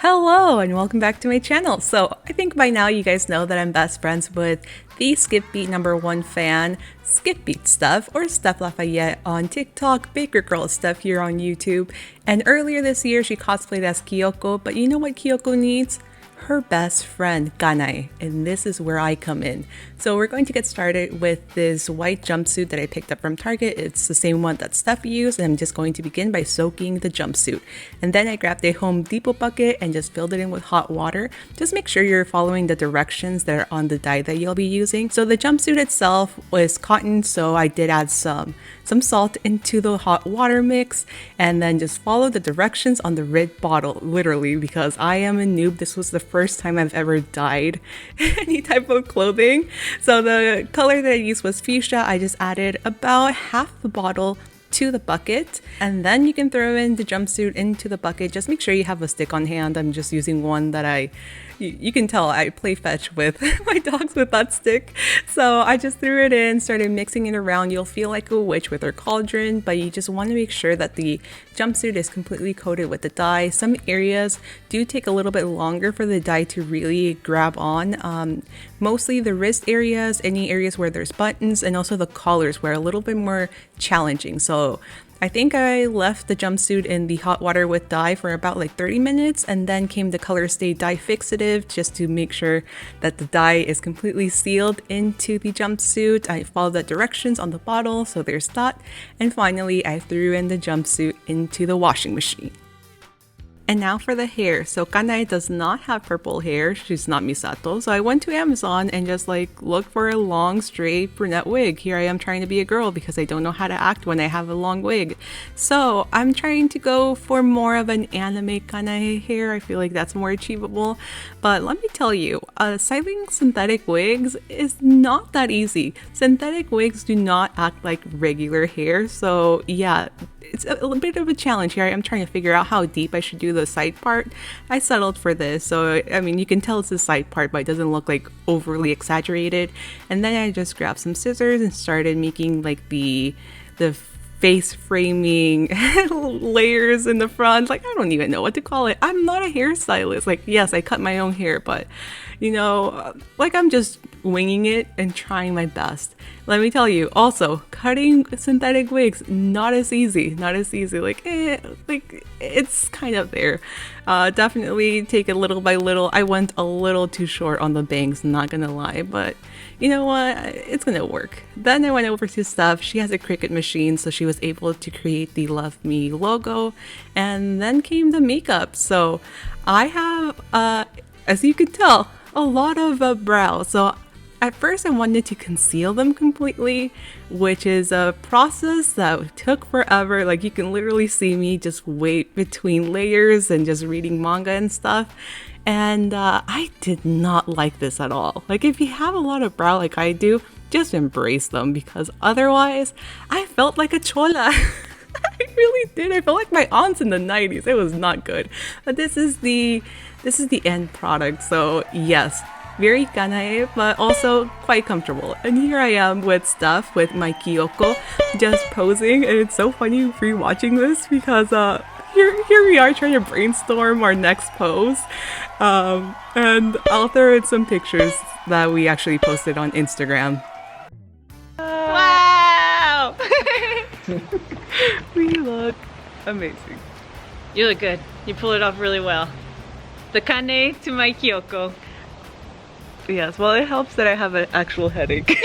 Hello and welcome back to my channel. So I think by now you guys know that I'm best friends with the Skip Beat #1 fan, Skip Beat Stuff, or Steph Lafayette on TikTok, Baker Girl Stuff here on YouTube. And earlier this year she cosplayed as Kyoko, but you know what Kyoko needs? Her best friend, Kanae, and this is where I come in. So we're going to get started with this white jumpsuit that I picked up from Target. It's the same one that Steph used, and I'm just going to begin by soaking the jumpsuit. And then I grabbed a Home Depot bucket and just filled it in with hot water. Just make sure you're following the directions that are on the dye that you'll be using. So the jumpsuit itself was cotton, so I did add some salt into the hot water mix, and then just follow the directions on the red bottle, literally, because I am a noob. This was the first time I've ever dyed any type of clothing. So the color that I used was fuchsia. I just added about half the bottle to the bucket, and then you can throw in the jumpsuit into the bucket. Just make sure you have a stick on hand. I'm just using one that you can tell I play fetch with my dogs with that stick. So I just threw it in, started mixing it around. You'll feel like a witch with her cauldron, but you just want to make sure that the jumpsuit is completely coated with the dye. Some areas do take a little bit longer for the dye to really grab on. Mostly the wrist areas, any areas where there's buttons, and also the collars were a little bit more challenging. So I think I left the jumpsuit in the hot water with dye for about like 30 minutes, and then came the Color Stay dye fixative just to make sure that the dye is completely sealed into the jumpsuit. I followed the directions on the bottle, so there's that. And finally, I threw in the jumpsuit into the washing machine. And now for the hair. So Kanae does not have purple hair. She's not Misato. So I went to Amazon and just looked for a long straight brunette wig. Here I am trying to be a girl because I don't know how to act when I have a long wig. So I'm trying to go for more of an anime Kanae hair. I feel like that's more achievable. But let me tell you, styling synthetic wigs is not that easy. Synthetic wigs do not act like regular hair. So yeah, it's a little bit of a challenge here. I'm trying to figure out how deep I should do the side part. I settled for this. So I mean, you can tell it's the side part, but it doesn't look like overly exaggerated. And then I just grabbed some scissors and started making like the face framing layers in the front. Like, I don't even know what to call it. I'm not a hairstylist. Like, yes, I cut my own hair, but you know, like, I'm just winging it and trying my best. Let me tell you, also, cutting synthetic wigs, not as easy. Like it's kind of there. Definitely take it little by little. I went a little too short on the bangs, not gonna lie, but you know what? It's gonna work. Then I went over to Steph. She has a Cricut machine, so she was able to create the Love Me logo. And then came the makeup. So I have, as you can tell, a lot of brows. So at first I wanted to conceal them completely, which is a process that took forever. Like, you can literally see me just wait between layers and just reading manga and stuff. And I did not like this at all. Like, if you have a lot of brow like I do, just embrace them, because otherwise I felt like a chola. I really did. I felt like my aunts in the 90s. It was not good. But this is the end product. So yes, very Kanae, but also quite comfortable. And here I am with Steph, with my Kyoko, just posing. And it's so funny rewatching this because here we are trying to brainstorm our next pose. And I'll throw in some pictures that we actually posted on Instagram. Wow! We look amazing. You look good. You pull it off really well. The Kanae to my Kyoko. Yes, well, it helps that I have an actual headache.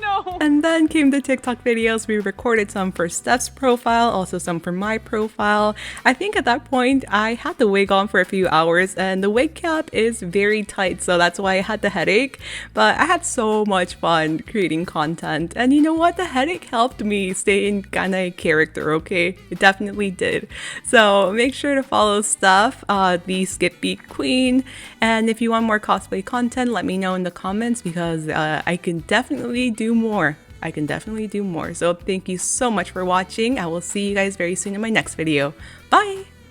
No! And then came the TikTok videos. We recorded some for Steph's profile, also some for my profile. I think at that point I had the wig on for a few hours, and the wig cap is very tight, so that's why I had the headache. But I had so much fun creating content, and you know what? The headache helped me stay in Kanae character, okay? It definitely did. So make sure to follow Steph, the Skip Beat Queen, and if you want more cosplay content, let me know in the comments, because I can definitely do more. So thank you so much for watching. I will see you guys very soon in my next video. Bye!